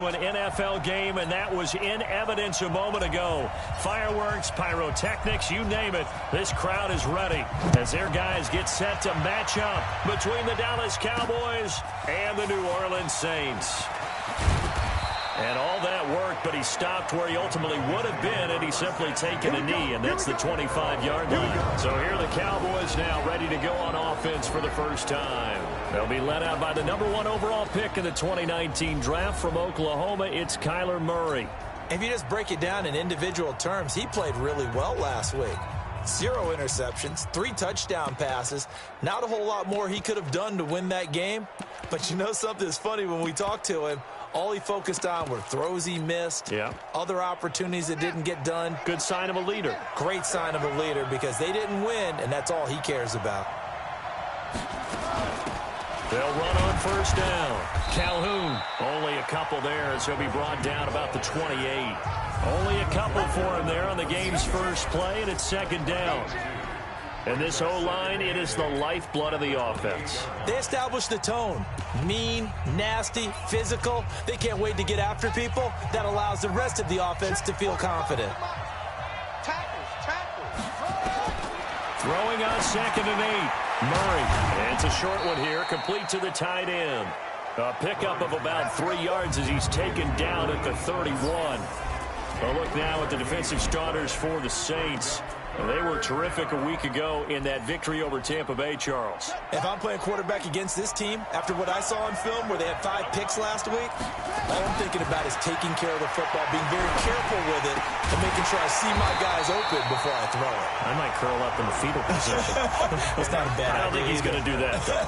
An NFL game, and that was in evidence a moment ago. Fireworks, pyrotechnics, you name it. This crowd is ready as their guys get set to match up between the Dallas Cowboys and the New Orleans Saints. And all that worked, but he stopped where he ultimately would have been, and he's simply taken a knee, and that's the 25-yard line. So here are the Cowboys now ready to go on offense for the first time. They'll be led out by the #1 overall pick in the 2019 draft from Oklahoma. It's Kyler Murray. If you just break it down in individual terms, he played really well last week. 0 interceptions, 3 touchdown passes. Not a whole lot more he could have done to win that game. But you know something that's funny when we talked to him? All he focused on were throws he missed, other opportunities that didn't get done. Good sign of a leader. Great sign of a leader because they didn't win, and that's all he cares about. They'll run on first down. Calhoun, only a couple there as he'll be brought down about the 28. Only a couple for him there on the game's first play, and it's second down. And this O-line, it is the lifeblood of the offense. They established the tone. Mean, nasty, physical. They can't wait to get after people. That allows the rest of the offense to feel confident. Throwing on 2nd and 8. Murray. And it's a short one here, complete to the tight end. A pickup of about 3 yards as he's taken down at the 31. A look now at the defensive starters for the Saints. They were terrific a week ago in that victory over Tampa Bay, Charles. If I'm playing quarterback against this team, after what I saw on film where they had 5 picks last week, all I'm thinking about is taking care of the football, being very careful with it, and making sure I see my guys open before I throw it. I might curl up in the fetal position. It's not a bad idea. I don't think he's going to do that, though.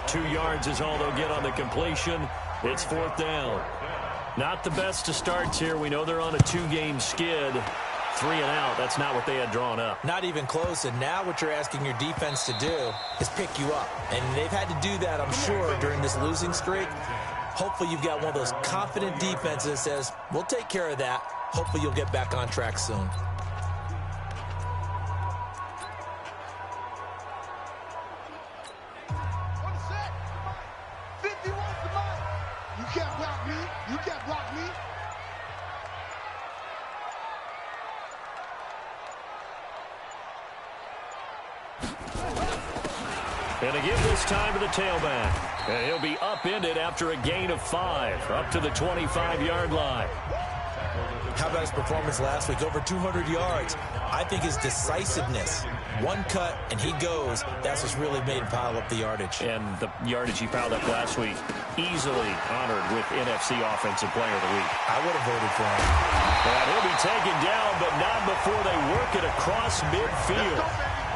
2 yards is all they'll get on the completion. It's 4th down. Not the best to start here. We know they're on a 2-game skid. 3 and out, that's not what they had drawn up. Not even close, and now what you're asking your defense to do is pick you up. And they've had to do that, I'm sure, during this losing streak. Hopefully you've got one of those confident defenses that says, we'll take care of that. Hopefully you'll get back on track soon. You can't block me. You can't block me. And a give this time to the tailback. And he'll be upended after a gain of 5, up to the 25-yard line. How about his performance last week? Over 200 yards. I think his decisiveness, one cut and he goes, that's what's really made him pile up the yardage. And the yardage he piled up last week, easily honored with NFC Offensive Player of the Week. I would have voted for him. And he'll be taken down, but not before they work it across midfield.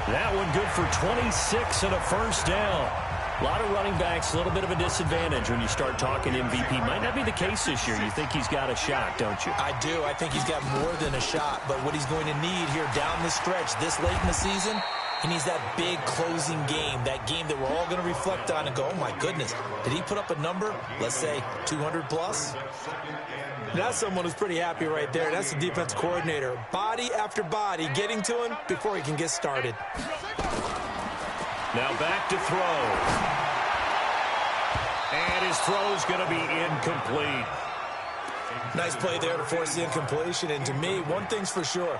That one good for 26 and a first down. A lot of running backs, a little bit of a disadvantage when you start talking MVP. Might not be the case this year. You think he's got a shot, don't you? I do. I think he's got more than a shot. But what he's going to need here down the stretch this late in the season, he needs that big closing game, that game that we're all going to reflect on and go, oh, my goodness, did he put up a number, let's say 200 plus? That's someone who's pretty happy right there. That's the defense coordinator. Body after body getting to him before he can get started. Now back to throw. And his throw's going to be incomplete. Nice play there to force the incompletion. And to me, one thing's for sure.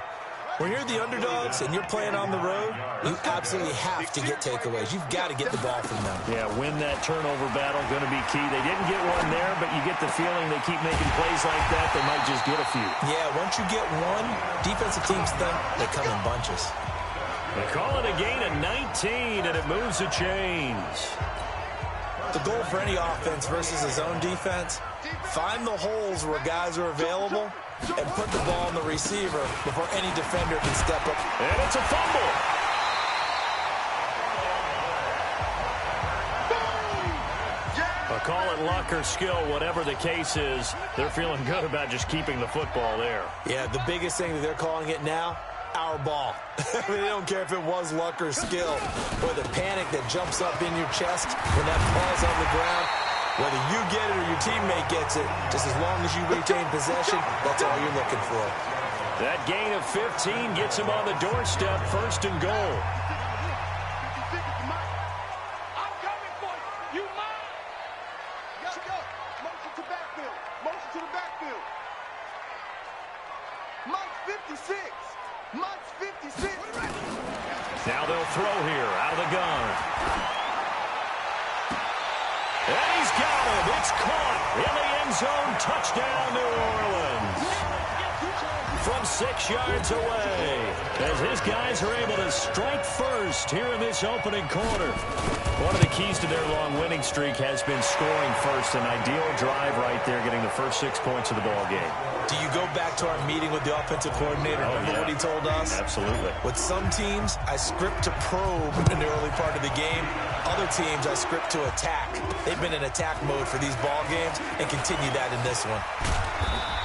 When you're the underdogs and you're playing on the road, you absolutely have to get takeaways. You've got to get the ball from them. Yeah, win that turnover battle, going to be key. They didn't get one there, but you get the feeling they keep making plays like that, they might just get a few. Yeah, once you get one, defensive teams think they come in bunches. They call it a gain of 19, and it moves the chains. The goal for any offense versus his own defense, find the holes where guys are available and put the ball on the receiver before any defender can step up. And it's a fumble. I'll call it luck or skill, whatever the case is. They're feeling good about just keeping the football there. Yeah, the biggest thing that they're calling it now, our ball. They don't care if it was luck or skill, or the panic that jumps up in your chest when that ball's on the ground. Whether you get it or your teammate gets it, just as long as you retain possession, that's all you're looking for. That gain of 15 gets him on the doorstep, 1st and goal. I'm coming for you. You mine. Let's go. Motion to backfield. Motion to the backfield. Month 56. Month 56. Now they'll throw here out of the gun. And he's got it. It's caught in the end zone. Touchdown, New Orleans. From 6 yards away, as his guys are able to strike first here in this opening quarter. One of the keys to their long winning streak has been scoring first. An ideal drive right there, getting the first 6 points of the ball game. Do you go back to our meeting with the offensive coordinator? Remember what he told us? Absolutely. With some teams, I script to probe in the early part of the game. Other teams, I script to attack. They've been in attack mode for these ball games and continue that in this one.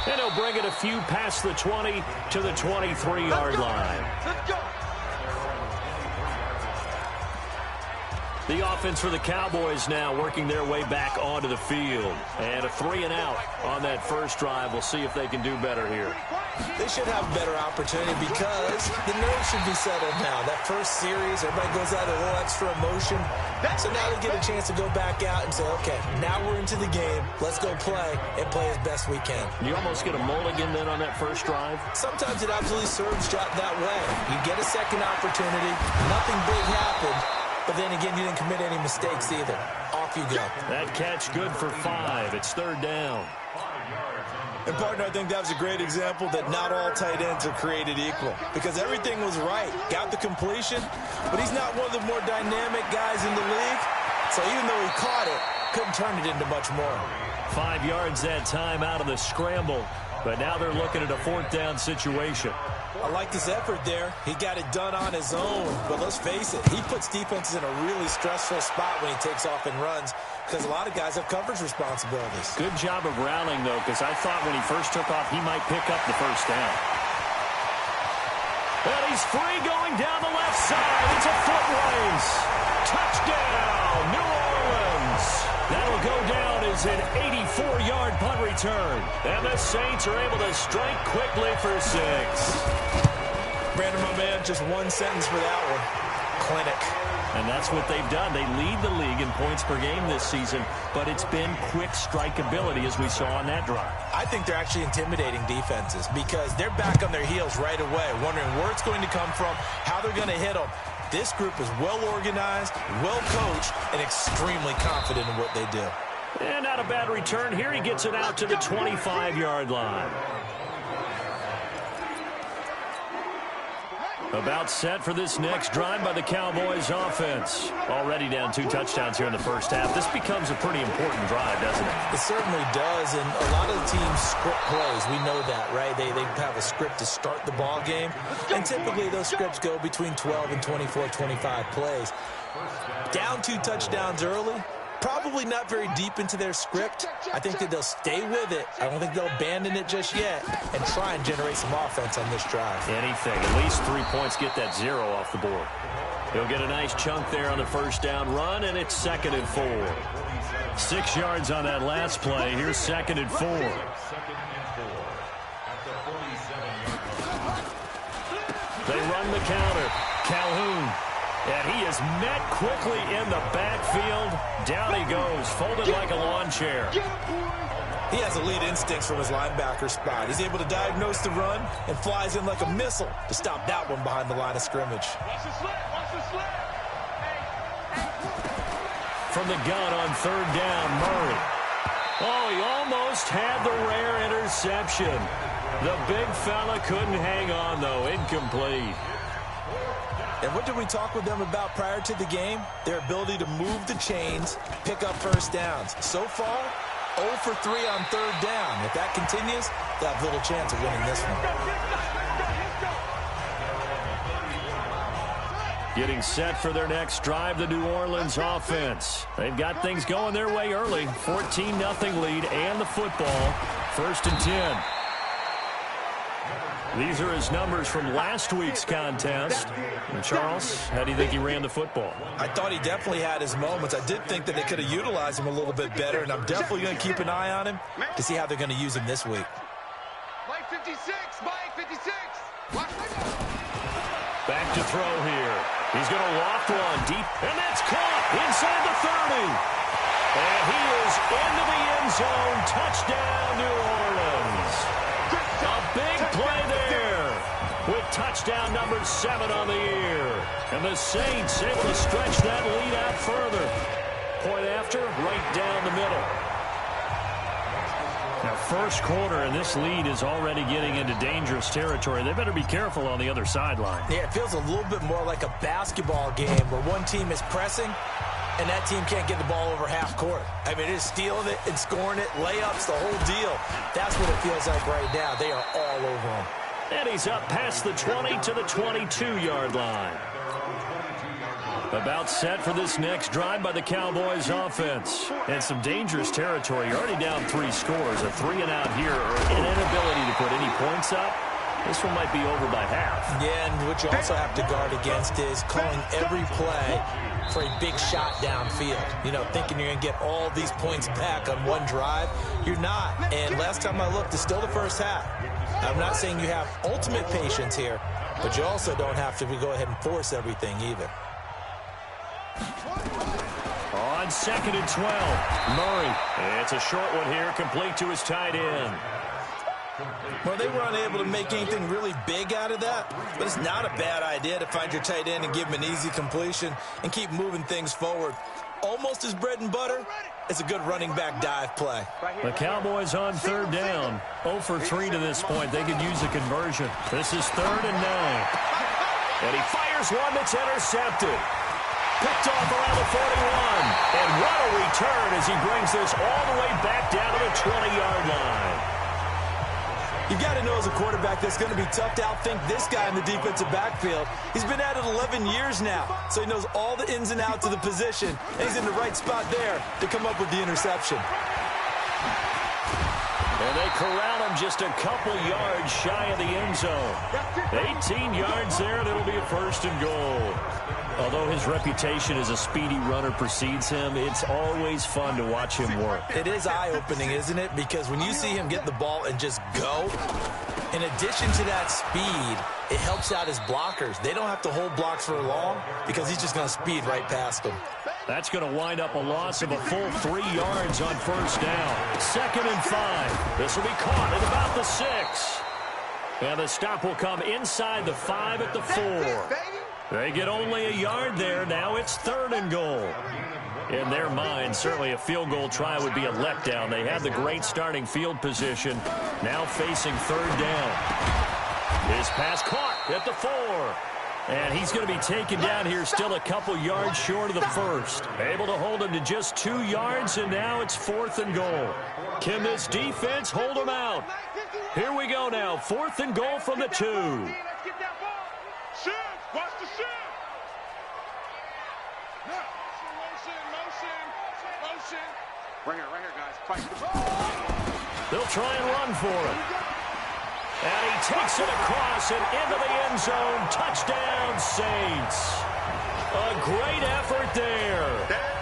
And he'll bring it a few past the 20 to the 23-yard line. Let's go. The offense for the Cowboys now working their way back onto the field. And a 3-and-out on that first drive. We'll see if they can do better here. They should have a better opportunity because the nerves should be settled now. That first series, everybody goes out with a little extra emotion. So now they get a chance to go back out and say, okay, now we're into the game. Let's go play and play as best we can. You almost get a mulligan then on that first drive? Sometimes it absolutely serves that way. You get a second opportunity. Nothing big happened. But then again, you didn't commit any mistakes either. Off you go. That catch good for 5. It's 3rd down. And, partner, I think that was a great example that not all tight ends are created equal. Because everything was right. Got the completion, but he's not one of the more dynamic guys in the league. So even though he caught it, couldn't turn it into much more. 5 yards that time out of the scramble. But now they're looking at a 4th down situation. I like this effort there. He got it done on his own. But let's face it, he puts defenses in a really stressful spot when he takes off and runs because a lot of guys have coverage responsibilities. Good job of rallying, though, because I thought when he first took off, he might pick up the first down. And he's free going down the left side. It's a foot race. Touchdown, New Orleans. That'll go down as an 84-yard punt return. And the Saints are able to strike quickly for 6. Brandon, my man, just one sentence for that one. Clinic. And that's what they've done. They lead the league in points per game this season, but it's been quick strikeability as we saw on that drive. I think they're actually intimidating defenses because they're back on their heels right away, wondering where it's going to come from, how they're going to hit them. This group is well organized, well coached, and extremely confident in what they do. And not a bad return here. He gets it out to the 25-yard line. About set for this next drive by the Cowboys offense. Already down 2 touchdowns here in the first half. This becomes a pretty important drive, doesn't it? It certainly does, and a lot of the teams script plays. We know that, right? They have a script to start the ball game, and typically those scripts go between 12 and 24, 25 plays. Down 2 touchdowns early, probably not very deep into their script. I think that they'll stay with it. I don't think they'll abandon it just yet and try and generate some offense on this drive. Anything. At least 3 points, get that 0 off the board. He'll get a nice chunk there on the first down run, and it's 2nd and 4. 6 yards on that last play. Here's 2nd and 4. They run the counter. Calhoun. And he is met quickly in the backfield. Down he goes, folded like a lawn chair. He has elite instincts from his linebacker spot. He's able to diagnose the run and flies in like a missile to stop that one behind the line of scrimmage. From the gun on 3rd down, Murray. Oh, he almost had the rare interception. The big fella couldn't hang on, though. Incomplete. And what did we talk with them about prior to the game? Their ability to move the chains, pick up first downs. So far, 0 for 3 on 3rd down. If that continues, they'll have little chance of winning this one. Getting set for their next drive, the New Orleans offense. They've got things going their way early. 14-0 lead and the football. 1st and 10. These are his numbers from last week's contest. And Charles, how do you think he ran the football? I thought he definitely had his moments. I did think that they could have utilized him a little bit better, and I'm definitely going to keep an eye on him to see how they're going to use him this week. Mike 56, Mike 56. Back to throw here. He's going to loft one deep, and that's caught inside the 30. And he is into the end zone. Touchdown, New Orleans. A big play there with touchdown number 7 on the year. And the Saints able to stretch that lead out further. Point after, right down the middle. Now, first quarter, and this lead is already getting into dangerous territory. They better be careful on the other sideline. Yeah, it feels a little bit more like a basketball game where one team is pressing and that team can't get the ball over half court. I mean, it is stealing it and scoring it, layups, the whole deal. That's what it feels like right now. They are all over them. And he's up past the 20 to the 22-yard line. About set for this next drive by the Cowboys offense. And some dangerous territory. You're already down 3 scores. A 3-and-out here, or an inability to put any points up. This one might be over by half. Yeah, and what you also have to guard against is calling every play for a big shot downfield. You know, thinking you're going to get all these points back on one drive. You're not. And last time I looked, it's still the first half. I'm not saying you have ultimate patience here, but you also don't have to go ahead and force everything either. On 2nd and 12, Murray. It's a short one here, complete to his tight end. Well, they were unable to make anything really big out of that, but it's not a bad idea to find your tight end and give him an easy completion and keep moving things forward. Almost his bread and butter. It's a good running back dive play. The Cowboys on 3rd down. 0 for 3 to this point. They could use a conversion. This is 3rd and 9. And he fires one that's intercepted. Picked off around the 41. And what a return as he brings this all the way back down to the 20-yard line. You've got to know as a quarterback that's going to be tough to outthink this guy in the defensive backfield. He's been at it 11 years now, so he knows all the ins and outs of the position, and he's in the right spot there to come up with the interception. And they corral him just a couple yards shy of the end zone. 18 yards there, and it'll be a 1st and goal. Although his reputation as a speedy runner precedes him, it's always fun to watch him work. It is eye-opening, isn't it? Because when you see him get the ball and just go, in addition to that speed, it helps out his blockers. They don't have to hold blocks for long because he's just going to speed right past them. That's going to wind up a loss of a full 3 yards on 1st down. 2nd and 5. This will be caught at about the 6. And the stop will come inside the 5 at the 4. They get only a yard there. Now it's 3rd and goal. In their mind, certainly a field goal try would be a letdown. They had the great starting field position. Now facing 3rd down. His pass caught at the 4. And he's going to be taken down here still a couple yards short of the 1st. Able to hold him to just 2 yards, and now it's 4th and goal. Can this defense hold him out? Here we go now. 4th and goal from the 2. Watch the shift. Motion. Right here, guys. Fight. They'll try and run for it. And he takes it across and into the end zone. Touchdown, Saints. A great effort there.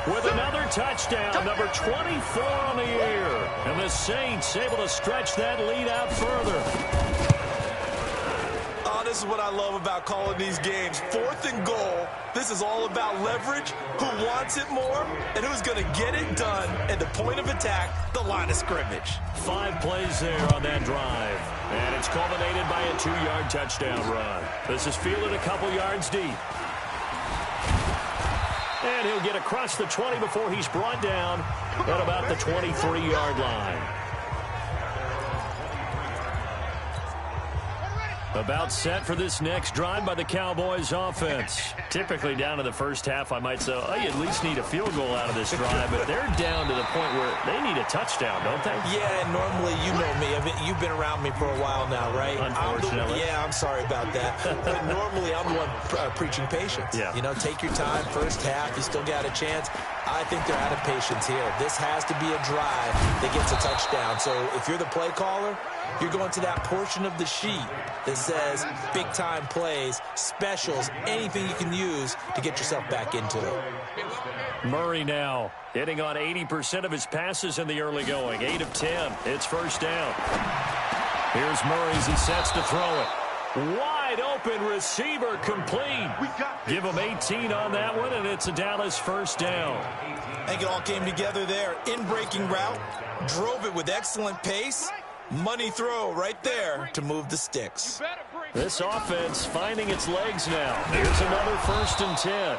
With another touchdown, number 24 on the year. And the Saints able to stretch that lead out further. This is what I love about calling these games. 4th and goal. This is all about leverage, who wants it more, and who's going to get it done at the point of attack, the line of scrimmage. 5 plays there on that drive. And it's culminated by a 2-yard touchdown run. This is fielded a couple yards deep. And he'll get across the 20 before he's brought down at about the 23-yard line. About set for this next drive by the Cowboys offense. Typically down to the first half, I might say, oh, you at least need a field goal out of this drive, but they're down to the point where they need a touchdown, don't they? Yeah, and normally, you know me. You've been around me for a while now, right? Unfortunately. I'm sorry about that. But normally, I'm the one preaching patience. Yeah. You know, take your time, first half, you still got a chance. I think they're out of patience here. This has to be a drive that gets a touchdown. So if you're the play caller, you're going to that portion of the sheet that says big-time plays, specials, anything you can use to get yourself back into it. Murray now hitting on 80% of his passes in the early going. 8 of 10. It's 1st down. Here's Murray as he sets to throw it. Wide open receiver complete. Give him 18 on that one, and it's a Dallas first down. I think it all came together there. In-breaking route, drove it with excellent pace. Money throw right there to move the sticks. This offense finding its legs now. Here's another 1st and 10.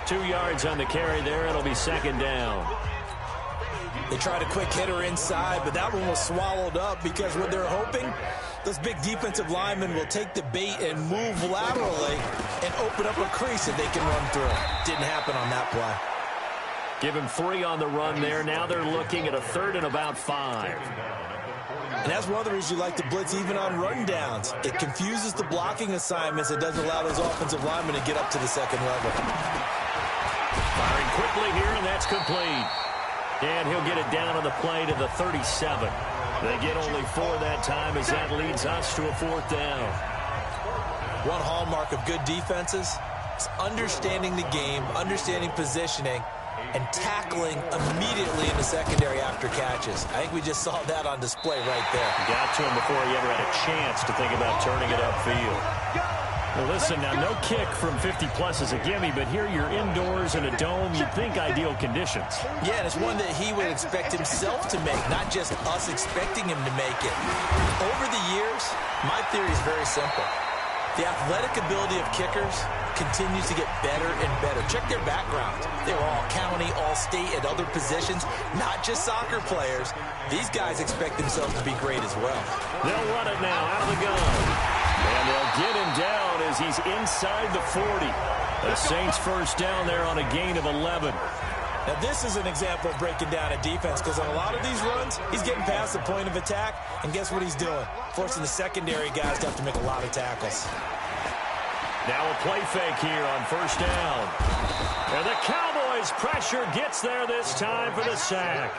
2 yards on the carry there. It'll be 2nd down. They tried a quick hitter inside, but that one was swallowed up because what they're hoping, those big defensive linemen will take the bait and move laterally and open up a crease that they can run through. Didn't happen on that play. Give him 3 on the run there. Now they're looking at a 3rd and about 5. And that's one of the reasons you like to blitz even on run downs. It confuses the blocking assignments. It doesn't allow those offensive linemen to get up to the 2nd level. Firing quickly here, and that's complete. And he'll get it down on the play to the 37. They get only 4 that time as that leads us to a 4th down. One hallmark of good defenses is understanding the game, understanding positioning, and tackling immediately in the secondary after catches. I think we just saw that on display right there. Got to him before he ever had a chance to think about turning it upfield. Well, listen, now no kick from 50-plus is a gimme, but here you're indoors in a dome. You'd think ideal conditions. Yeah, and it's one that he would expect himself to make, not just us expecting him to make it. Over the years, my theory is very simple. The athletic ability of kickers continues to get better and better. Check their backgrounds. They were all county, all state, at other positions, not just soccer players. These guys expect themselves to be great as well. They'll run it now out of the gun. And they'll get him down as he's inside the 40. The Saints first down there on a gain of 11. Now, this is an example of breaking down a defense because on a lot of these runs, he's getting past the point of attack, and guess what he's doing? Forcing the secondary guys to have to make a lot of tackles. Now a play fake here on 1st down. And the Cowboys pressure gets there this time for the sack.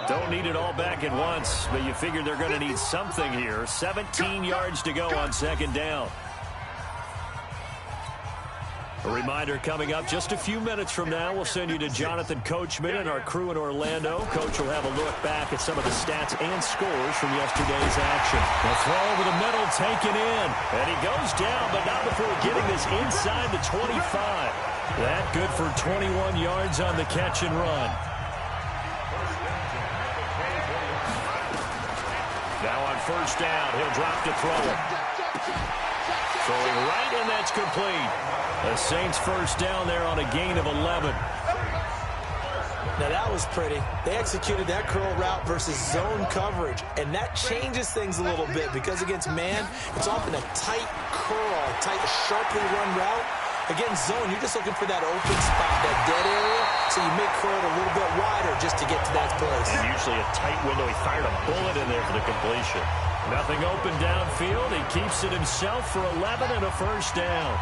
Don't need it all back at once, but you figure they're going to need something here. 17 yards to go on 2nd down. A reminder coming up just a few minutes from now, we'll send you to Jonathan Coachman and our crew in Orlando. Coach will have a look back at some of the stats and scores from yesterday's action. The throw over the middle taken in, and he goes down, but not before getting this inside the 25. That good for 21 yards on the catch and run. Now on 1st down, he'll drop to throw it. Throwing right, and that's complete. The Saints first down there on a gain of 11. Now that was pretty. They executed that curl route versus zone coverage, and that changes things a little bit because against man, it's often a tight curl, a tight, sharply run route. Against zone, you're just looking for that open spot, that dead area, so you make curl a little bit wider just to get to that place. And usually a tight window. He fired a bullet in there for the completion. Nothing open downfield. He keeps it himself for 11 and a first down.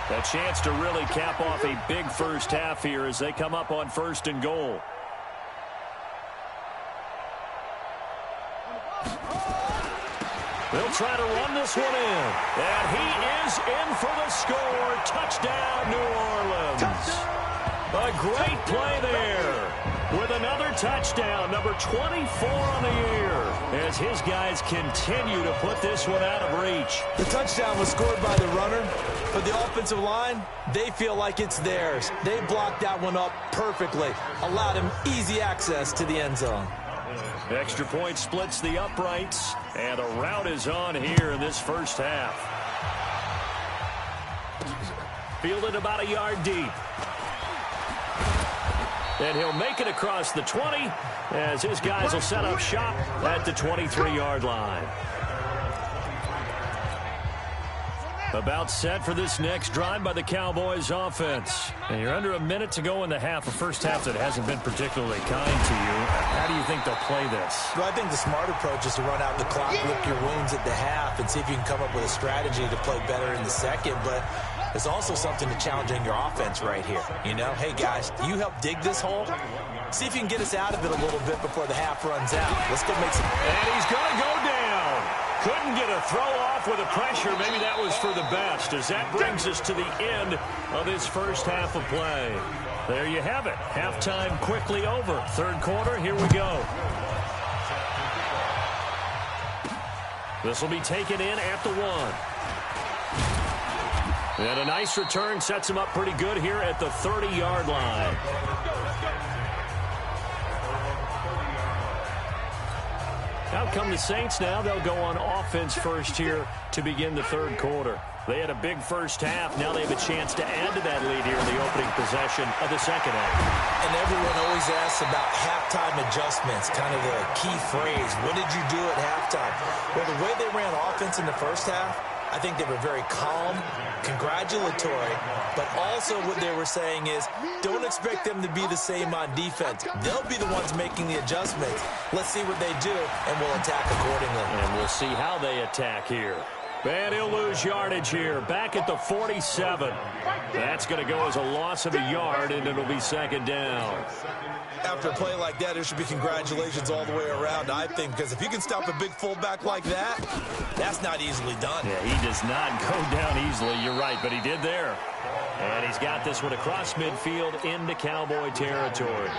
A chance to really cap off a big first half here as they come up on 1st and goal. They'll try to run this one in. And he is in for the score. Touchdown, New Orleans. A great play there with another touchdown, number 24 on the year, as his guys continue to put this one out of reach. The touchdown was scored by the runner, but the offensive line, they feel like it's theirs. They blocked that one up perfectly, allowed him easy access to the end zone. Extra point splits the uprights, and a route is on here in this first half. Fielded about a yard deep. And he'll make it across the 20 as his guys will set up shop at the 23-yard line. About set for this next drive by the Cowboys offense. And you're under a minute to go in the half, a first half that hasn't been particularly kind to you. How do you think they'll play this? Well, I think the smart approach is to run out the clock, lick your wounds at the half, and see if you can come up with a strategy to play better in the second. But there's also something to challenging your offense right here. You know, hey, guys, you help dig this hole. See if you can get us out of it a little bit before the half runs out. Let's go make some... And he's going to go down. Couldn't get a throw off with the pressure. Maybe that was for the best, as that brings us to the end of this first half of play. There you have it. Halftime quickly over. Third quarter, here we go. This will be taken in at the 1. And a nice return sets him up pretty good here at the 30-yard line. Out come the Saints now. They'll go on offense first here to begin the third quarter. They had a big first half. Now they have a chance to add to that lead here in the opening possession of the second half. And everyone always asks about halftime adjustments, kind of the key phrase. What did you do at halftime? Well, the way they ran offense in the first half, I think they were very calm, congratulatory, but also what they were saying is don't expect them to be the same on defense. They'll be the ones making the adjustments. Let's see what they do, and we'll attack accordingly. And we'll see how they attack here. And he'll lose yardage here, back at the 47. That's going to go as a loss of a yard, and it'll be second down. After a play like that, there should be congratulations all the way around, I think, because if you can stop a big fullback like that, that's not easily done. Yeah, he does not go down easily, you're right, but he did there. And he's got this one across midfield into Cowboy territory.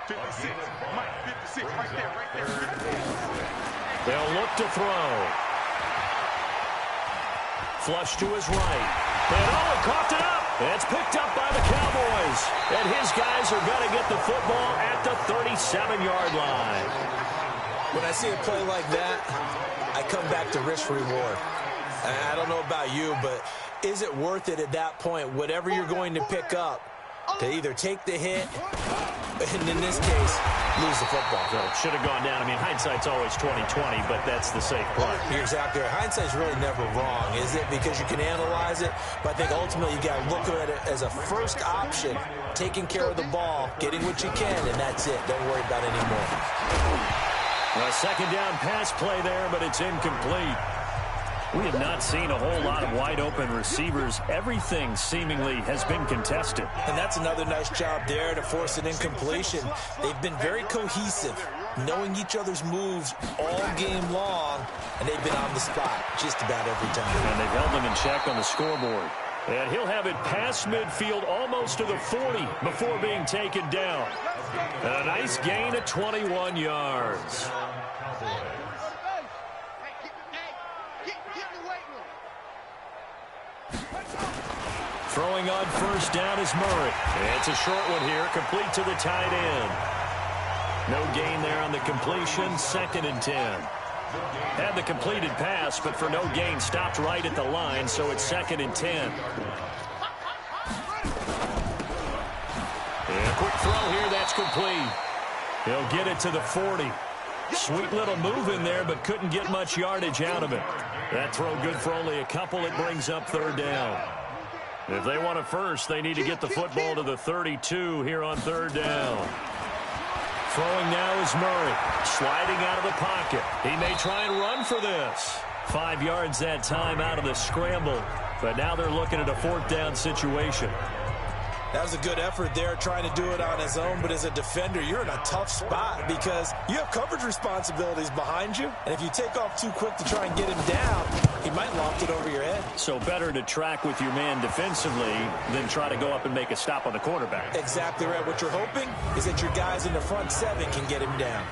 56, Mike, 56, right there. They'll look to throw. Flush to his right. And he coughed it up. It's picked up by the Cowboys. And his guys are going to get the football at the 37-yard line. When I see a play like that, I come back to risk-reward. I don't know about you, but is it worth it at that point, whatever you're going to pick up, to either take the hit, and in this case, lose the football? So it should have gone down. I mean, hindsight's always 20/20, but that's the safe part. You're exactly right. Hindsight's really never wrong, is it? Because you can analyze it, but I think ultimately you got to look at it as a first option, taking care of the ball, getting what you can, and that's it. Don't worry about any more. A second down pass play there, but it's incomplete. We have not seen a whole lot of wide-open receivers. Everything seemingly has been contested. And that's another nice job there to force an incompletion. They've been very cohesive, knowing each other's moves all game long, and they've been on the spot just about every time. And they've held them in check on the scoreboard. And he'll have it past midfield almost to the 40 before being taken down. And a nice gain of 21 yards. Throwing on first down is Murray. It's a short one here, complete to the tight end. No gain there on the completion, 2nd and 10. Had the completed pass, but for no gain, stopped right at the line, so it's 2nd and 10. And a quick throw here, that's complete. He'll get it to the 40. Sweet little move in there, but couldn't get much yardage out of it. That throw good for only a couple. It brings up 3rd down. If they want it first, they need to get the football to the 32 here on 3rd down. Throwing now is Murray, sliding out of the pocket. He may try and run for this. 5 yards that time out of the scramble, but now they're looking at a 4th down situation. That was a good effort there, trying to do it on his own, but as a defender, you're in a tough spot because you have coverage responsibilities behind you, and if you take off too quick to try and get him down, he might loft it over your head. So better to track with your man defensively than try to go up and make a stop on the quarterback. Exactly right. What you're hoping is that your guys in the front 7 can get him down.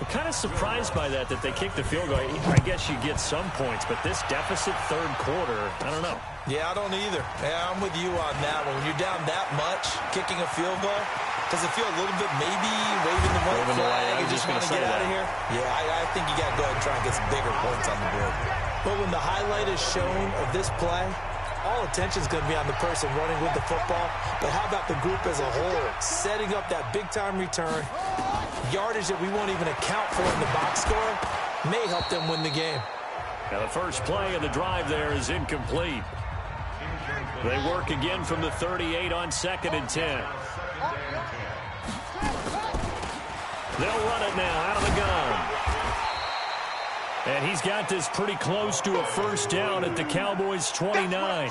I'm kind of surprised by that they kicked the field goal. I guess you get some points, but this deficit 3rd quarter, I don't know. Yeah, I don't either. Yeah, I'm with you on that one. When you're down that much, kicking a field goal, does it feel a little bit maybe waving the white flag? You just want to get out of here? Yeah, I think you got to go ahead and try and get some bigger points on the board. But when the highlight is shown of this play, all attention is going to be on the person running with the football. But how about the group as a whole? Setting up that big-time return, yardage that we won't even account for in the box score, may help them win the game. Now the first play of the drive there is incomplete. They work again from the 38 on 2nd and 10. They'll run it now out of the gun. And he's got this pretty close to a 1st down at the Cowboys' 29.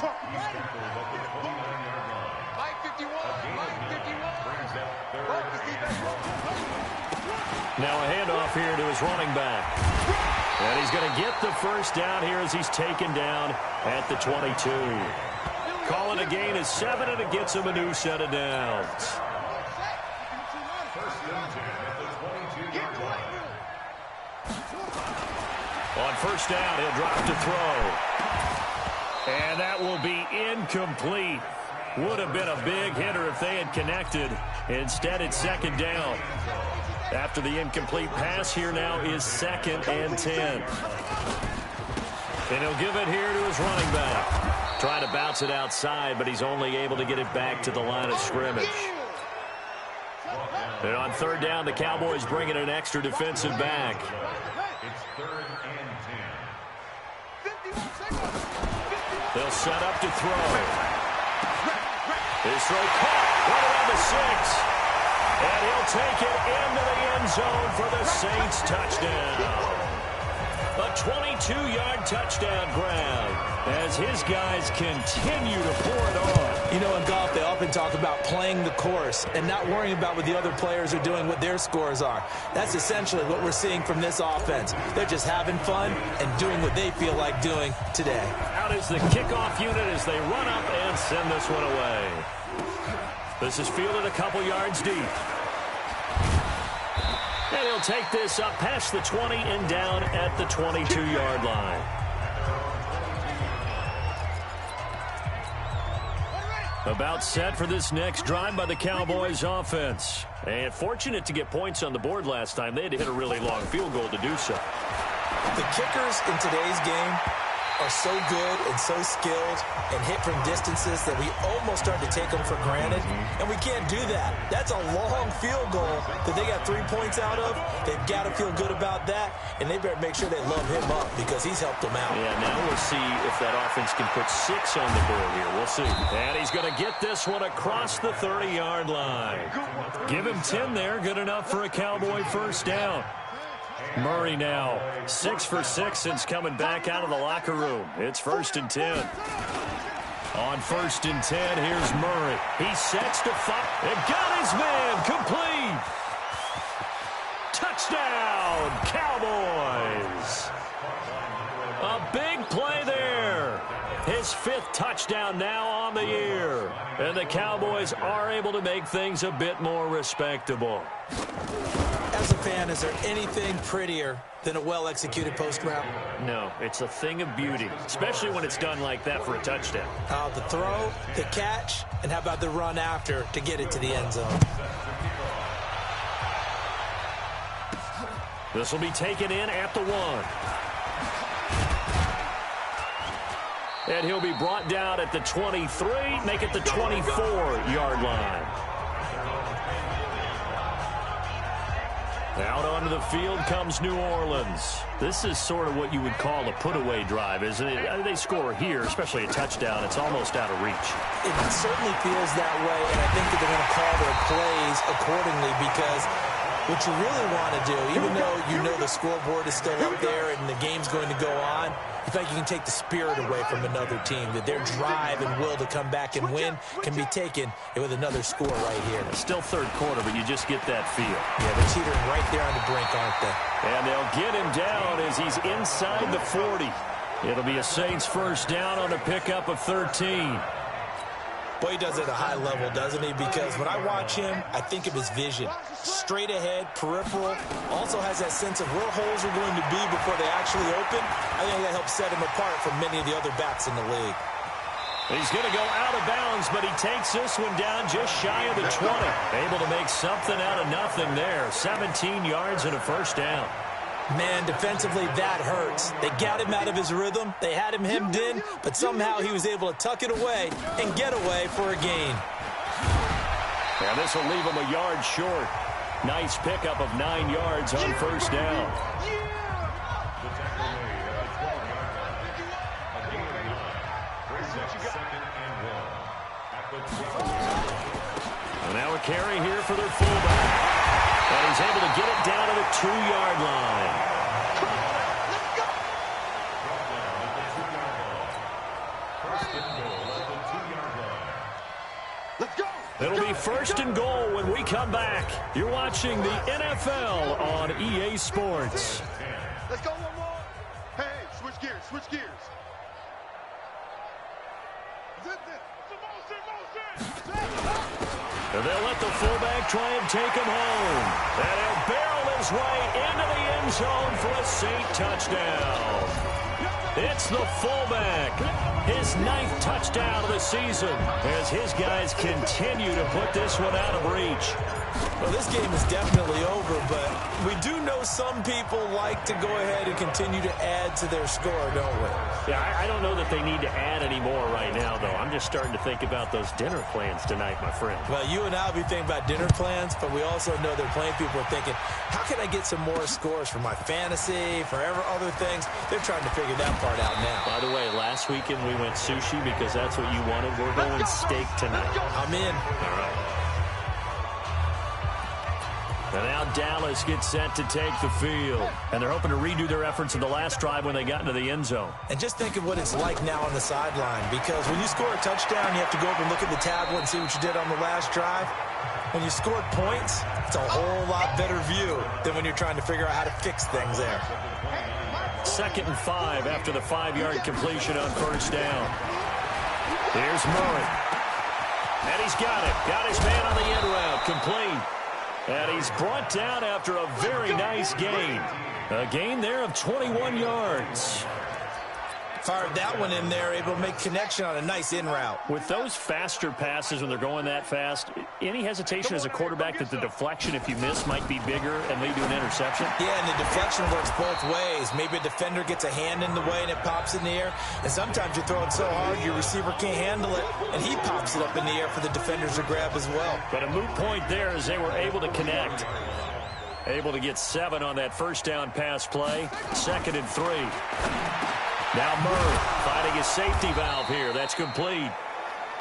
Now a handoff here to his running back. And he's going to get the 1st down here as he's taken down at the 22. Call it a gain of 7, and it gets him a new set of downs. On first down, he'll drop to throw. And that will be incomplete. Would have been a big hitter if they had connected. Instead, it's second down. After the incomplete pass, here now is 2nd and 10. And he'll give it here to his running back. Trying to bounce it outside, but he's only able to get it back to the line of scrimmage. And on third down, the Cowboys bring in an extra defensive back. It's 3rd and 10. They'll set up to throw. His throw caught right around the 6. And he'll take it into the end zone for the Saints touchdown. A 22-yard touchdown grab as his guys continue to pour it on. You know, in golf, they often talk about playing the course and not worrying about what the other players are doing, what their scores are. That's essentially what we're seeing from this offense. They're just having fun and doing what they feel like doing today. Out is the kickoff unit as they run up and send this one away. This is fielded a couple yards deep. And he'll take this up past the 20 and down at the 22-yard line. About set for this next drive by the Cowboys offense. And fortunate to get points on the board last time. They had to hit a really long field goal to do so. The kickers in today's game are so good and so skilled and hit from distances that we almost start to take them for granted, and we can't do that. That's a long field goal that they got 3 points out of. They've got to feel good about that, and they better make sure they love him up because he's helped them out. Yeah, now we'll see if that offense can put 6 on the board here. We'll see. And he's going to get this one across the 30-yard line. Give him 10 there. Good enough for a Cowboy first down. Murray now 6 for 6 since coming back out of the locker room. It's 1st and 10. On 1st and 10, here's Murray. He sets to fire and got his man complete. Touchdown, Cowboys. A big play there. His 5th touchdown now on the year. And the Cowboys are able to make things a bit more respectable. As a fan, is there anything prettier than a well-executed post route? No, it's a thing of beauty, especially when it's done like that for a touchdown. The throw, the catch, and how about the run after to get it to the end zone? This will be taken in at the 1. And he'll be brought down at the 23, make it the 24-yard line. Out onto the field comes New Orleans. This is sort of what you would call a put-away drive, isn't it? They score here, especially a touchdown. It's almost out of reach. It certainly feels that way, and I think that they're going to call their plays accordingly because what you really want to do, even though you know the scoreboard is still up there and the game's going to go on, in fact, you can take the spirit away from another team, that their drive and will to come back and win can be taken with another score right here. Still 3rd quarter, but you just get that feel. Yeah, they're teetering right there on the brink, aren't they? And they'll get him down as he's inside the 40. It'll be a Saints first down on a pickup of 13. Boy, he does it at a high level, doesn't he? Because when I watch him, I think of his vision. Straight ahead, peripheral, also has that sense of where holes are going to be before they actually open. I think that helps set him apart from many of the other backs in the league. He's going to go out of bounds, but he takes this one down just shy of the 20. Able to make something out of nothing there. 17 yards and a first down. Man, defensively, that hurts. They got him out of his rhythm. They had him hemmed in, but somehow he was able to tuck it away and get away for a gain. And this will leave him a yard short. Nice pickup of 9 yards on first down. And now a carry here for their fullback. And he's able to get it down to the 2-yard line. It'll be 1st and goal when we come back. You're watching the NFL on EA Sports. Let's go one more. Hey, switch gears, switch gears. And they'll let the fullback try and take him home. And he'll barrel it his way into the end zone for a Saint touchdown. It's the fullback, his 9th touchdown of the season, as his guys continue to put this one out of reach. Well, this game is definitely over, but we do know some people like to go ahead and continue to add to their score, don't we? Yeah, I don't know that they need to add any more right now, though. I'm just starting to think about those dinner plans tonight, my friend. Well, you and I will be thinking about dinner plans, but we also know there are plenty of people are thinking, how can I get some more scores for my fantasy, for other things? They're trying to figure that part out now. By the way, last weekend we went sushi because that's what you wanted. We're going steak tonight. I'm in. All right. And now Dallas gets set to take the field. And they're hoping to redo their efforts in the last drive when they got into the end zone. And just think of what it's like now on the sideline, because when you score a touchdown, you have to go over and look at the tablet and see what you did on the last drive. When you scored points, it's a whole lot better view than when you're trying to figure out how to fix things there. 2nd and 5 after the 5-yard completion on first down. Here's Murray. And he's got it. Got his man on the end route. Complete. And he's brought down after a very nice gain. A gain there of 21 yards. Fired that one in there, able to make connection on a nice in route. With those faster passes when they're going that fast, any hesitation as a quarterback that the deflection, if you miss, might be bigger and lead to an interception? Yeah, and the deflection works both ways. Maybe a defender gets a hand in the way and it pops in the air. And sometimes you throw it so hard your receiver can't handle it, and he pops it up in the air for the defenders to grab as well. But a moot point there as they were able to connect. Able to get 7 on that first down pass play. 2nd and 3. Now Murray finding his safety valve here. That's complete.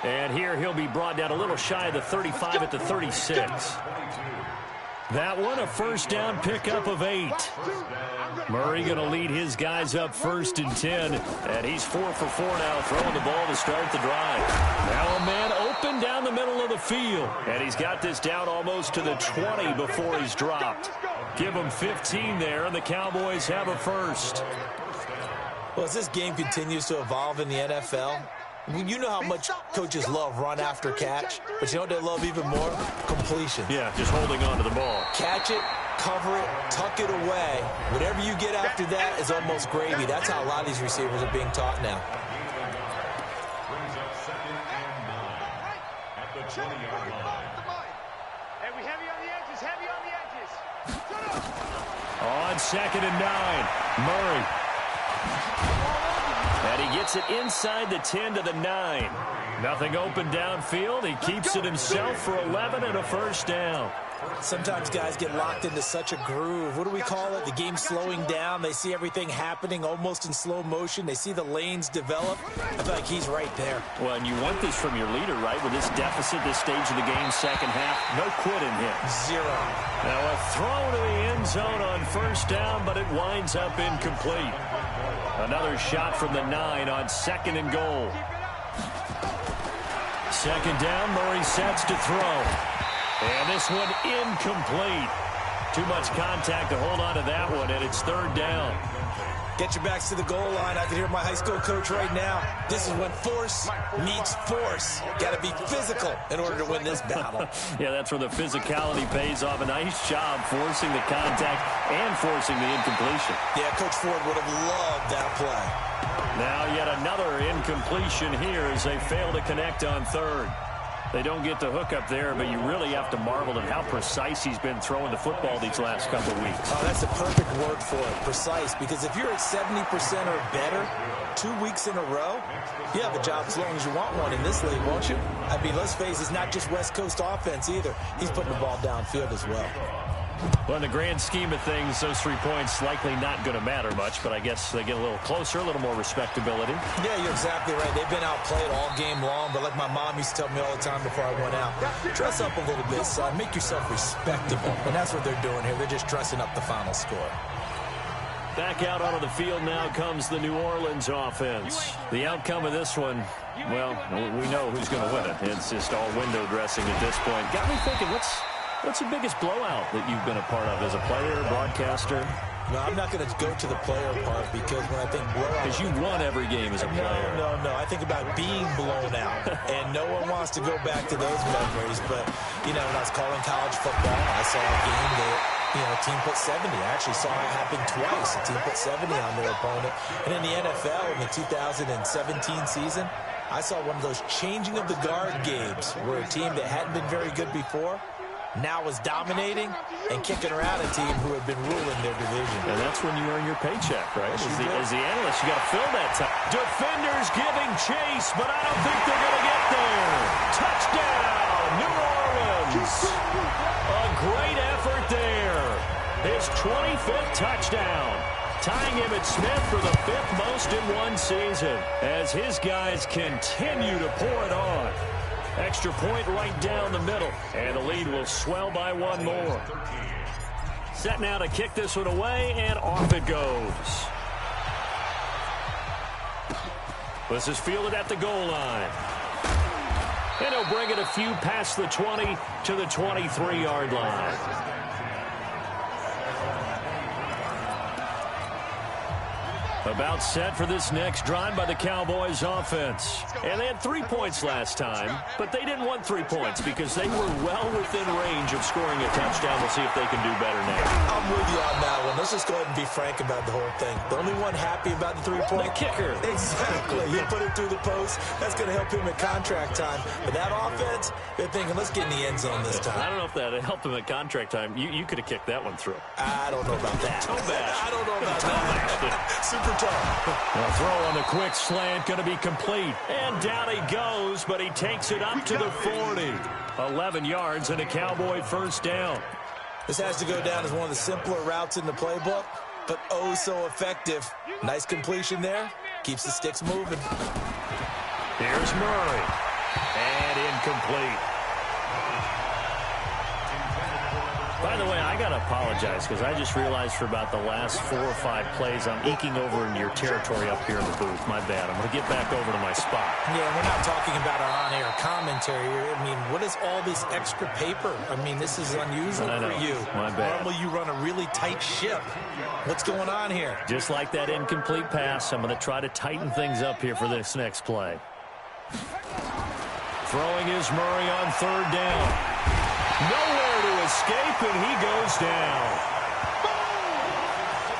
And here he'll be brought down a little shy of the 35 at the 36. That one a first down pickup of 8. Murray going to lead his guys up 1st and 10. And he's 4 for 4 now, throwing the ball to start the drive. Now a man open down the middle of the field. And he's got this down almost to the 20 before he's dropped. Give him 15 there, and the Cowboys have a first. Well, as this game continues to evolve in the NFL, you know how much coaches love run after catch, but you know what they love even more? Completion. Yeah, just holding on to the ball. Catch it, cover it, tuck it away. Whatever you get after that is almost gravy. That's how a lot of these receivers are being taught now. On 2nd and 9, Murray. And he gets it inside the 10 to the 9. Nothing open downfield. He keeps it himself for 11 and a first down. Sometimes guys get locked into such a groove. What do we call it? The game's slowing down. They see everything happening almost in slow motion. They see the lanes develop. I feel like he's right there. Well, and you want this from your leader, right? With this deficit, this stage of the game, second half, no quitting him. 0. Now a throw to the end zone on first down, but it winds up incomplete. Another shot from the 9 on 2nd and goal. 2nd down, Murray sets to throw. And this one incomplete. Too much contact to hold on to that one, and it's 3rd down. Get your backs to the goal line. I can hear my high school coach right now. This is when force meets force. Got to be physical in order to win this battle. Yeah, that's where the physicality pays off. A nice job forcing the contact and forcing the incompletion. Yeah, Coach Ford would have loved that play. Now yet another incompletion here as they fail to connect on 3rd. They don't get the hook up there, but you really have to marvel at how precise he's been throwing the football these last couple of weeks. Oh, that's the perfect word for it, precise, because if you're at 70% or better 2 weeks in a row, you have a job as long as you want one in this league, won't you? I mean, let's face it, it's not just West Coast offense either. He's putting the ball downfield as well. Well, in the grand scheme of things, those 3 points likely not going to matter much, but I guess they get a little closer, a little more respectability. Yeah, you're exactly right. They've been outplayed all game long, but like my mom used to tell me all the time before I went out, dress up a little bit, son. Make yourself respectable. And that's what they're doing here. They're just dressing up the final score. Back out onto the field now comes the New Orleans offense. The outcome of this one, well, we know who's going to win it. It's just all window dressing at this point. Got me thinking, what's the biggest blowout that you've been a part of as a player, broadcaster? No, I'm not going to go to the player part because when I think blowout... Because you won every game as a player. No. I think about being blown out. And no one wants to go back to those memories. But, you know, when I was calling college football, I saw a game that a team put 70. I actually saw it happen twice. A team put 70 on their opponent. And in the NFL in the 2017 season, I saw one of those changing of the guard games where a team that hadn't been very good before now was dominating and kicking around a team who had been ruling their division. And that's when you earn your paycheck, right? As the analyst, you got to fill that time. Defenders giving chase, but I don't think they're going to get there. Touchdown, New Orleans. A great effort there. His 25th touchdown. Tying Emmitt Smith for the 5th most in one season as his guys continue to pour it on. Extra point right down the middle, and the lead will swell by one more. Set now to kick this one away, and off it goes. This is fielded at the goal line. And he'll bring it a few past the 20 to the 23-yard line. About set for this next drive by the Cowboys offense. And they had 3 points last time, but they didn't want 3 points because they were well within range of scoring a touchdown. We'll see if they can do better now. I'm with you on that one. Let's just go ahead and be frank about the whole thing. The only one happy about the 3-point? The kicker. Exactly. He put it through the post. That's going to help him at contract time. But that offense, they're thinking, let's get in the end zone this time. I don't know if that helped him at contract time. You could have kicked that one through. I don't know about that. I don't know about that. Super tough. The throw on the quick slant going to be complete. And down he goes, but he takes it up to the 40. 11 yards and a Cowboy first down. This has to go down as one of the simpler routes in the playbook, but oh so effective. Nice completion there. Keeps the sticks moving. Here's Murray. And incomplete. By the way, I got to apologize because I just realized for about the last 4 or 5 plays I'm eking over into your territory up here in the booth. My bad. I'm going to get back over to my spot. Yeah, we're not talking about our on-air commentary. I mean, what is all this extra paper? I mean, this is unusual for you. My bad. Normally you run a really tight ship. What's going on here? Just like that incomplete pass, I'm going to try to tighten things up here for this next play. Throwing is Murray on 3rd down. Nowhere to escape, and he goes down.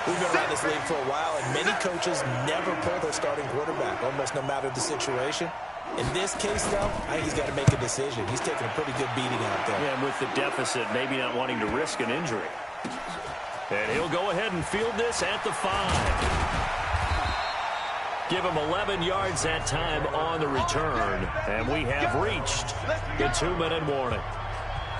We've been around this league for a while, and many coaches never pull their starting quarterback, almost no matter the situation. In this case, though, I think he's got to make a decision. He's taking a pretty good beating out there. Yeah, and with the deficit, maybe not wanting to risk an injury. And he'll go ahead and field this at the 5. Give him 11 yards that time on the return, and we have reached the 2-minute warning.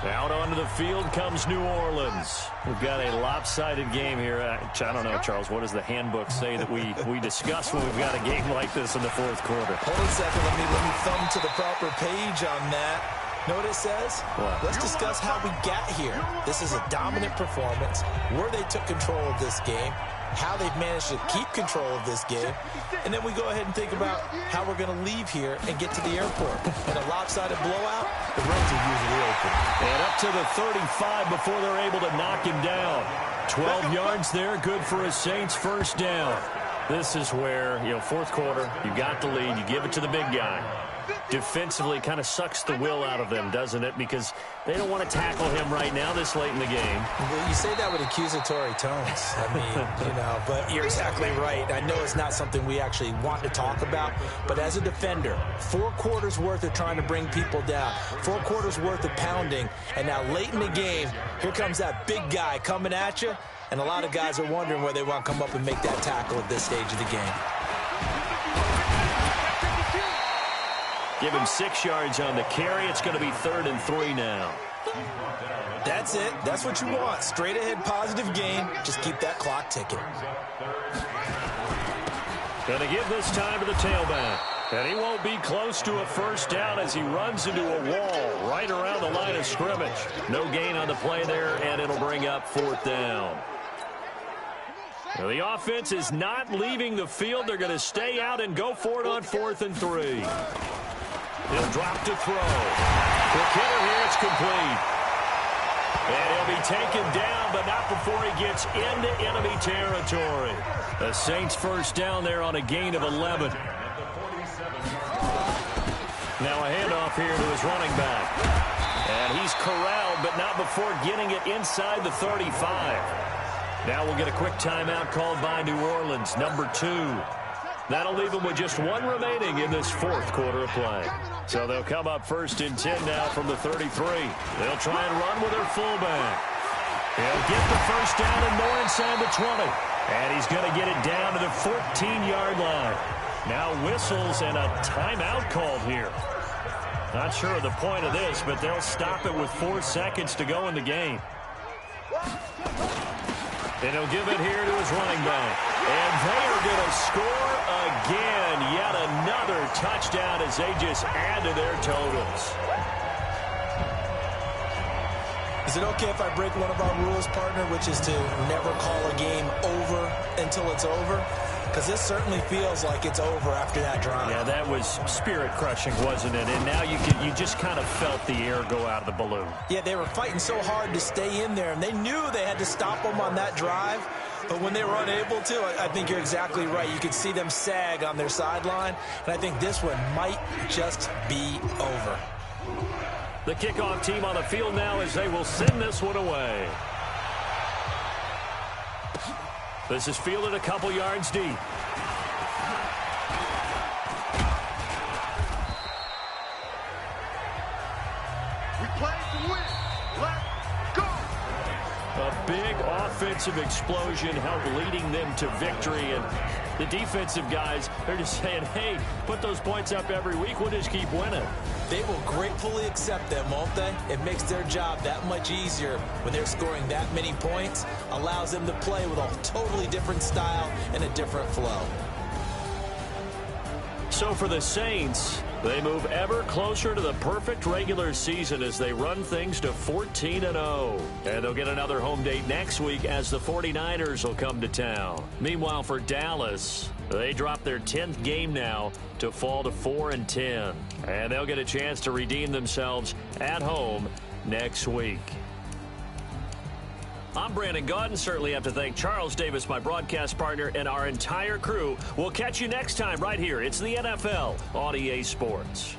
Out onto the field comes New Orleans. We've got a lopsided game here. I don't know, Charles, what does the handbook say that we discuss when we've got a game like this in the 4th quarter? Hold on a second. Let me thumb to the proper page on that. Know what it says? What? Let's discuss how we got here. This is a dominant performance, where they took control of this game, how they've managed to keep control of this game, and then we go ahead and think about how we're going to leave here and get to the airport. In a lopsided blowout, the roads are usually open. And up to the 35 before they're able to knock him down. 12 yards there, good for a Saints first down. This is where, 4th quarter, you got the lead, you give it to the big guy. Defensively, kind of sucks the will out of them, doesn't it? Because they don't want to tackle him right now this late in the game. Well, you say that with accusatory tones. I mean, but you're exactly right. I know it's not something we actually want to talk about, but as a defender, 4 quarters worth of trying to bring people down, 4 quarters worth of pounding, and now late in the game, here comes that big guy coming at you, and a lot of guys are wondering where they want to come up and make that tackle at this stage of the game. Give him 6 yards on the carry. It's going to be 3rd and 3 now. That's it. That's what you want. Straight ahead positive gain. Just keep that clock ticking. Going to give this time to the tailback. And he won't be close to a first down as he runs into a wall right around the line of scrimmage. No gain on the play there, and it'll bring up 4th down. Now, the offense is not leaving the field. They're going to stay out and go for it on 4th and 3. He'll drop to throw. Quick hitter here, it's complete. And he'll be taken down, but not before he gets into enemy territory. The Saints first down there on a gain of 11. Now a handoff here to his running back. And he's corralled, but not before getting it inside the 35. Now we'll get a quick timeout called by New Orleans, number 2. That'll leave them with just 1 remaining in this 4th quarter of play. So they'll come up 1st and 10 now from the 33. They'll try and run with their fullback. He'll get the first down and more inside the 20. And he's going to get it down to the 14-yard line. Now whistles and a timeout called here. Not sure of the point of this, but they'll stop it with 4 seconds to go in the game. And he'll give it here to his running back. And they are going to score again. Yet another touchdown as they just add to their totals. Is it okay if I break one of our rules, partner, which is to never call a game over until it's over? Because this certainly feels like it's over after that drive. Yeah, that was spirit-crushing, wasn't it? And now you just kind of felt the air go out of the balloon. Yeah, they were fighting so hard to stay in there, and they knew they had to stop them on that drive. But when they were unable to, I think you're exactly right. You could see them sag on their sideline, and I think this one might just be over. The kickoff team on the field now as they will send this one away. This is fielded a couple yards deep. We play to win. Let's go. A big offensive explosion helped leading them to victory. And the defensive guys, they're just saying, hey, put those points up every week. We'll just keep winning. They will gratefully accept them, won't they? It makes their job that much easier when they're scoring that many points. Allows them to play with a totally different style and a different flow. So for the Saints, they move ever closer to the perfect regular season as they run things to 14-0. And they'll get another home date next week as the 49ers will come to town. Meanwhile, for Dallas, they drop their 10th game now to fall to 4-10. And they'll get a chance to redeem themselves at home next week. I'm Brandon Gaudin. Certainly have to thank Charles Davis, my broadcast partner, and our entire crew. We'll catch you next time right here. It's the NFL on EA Sports.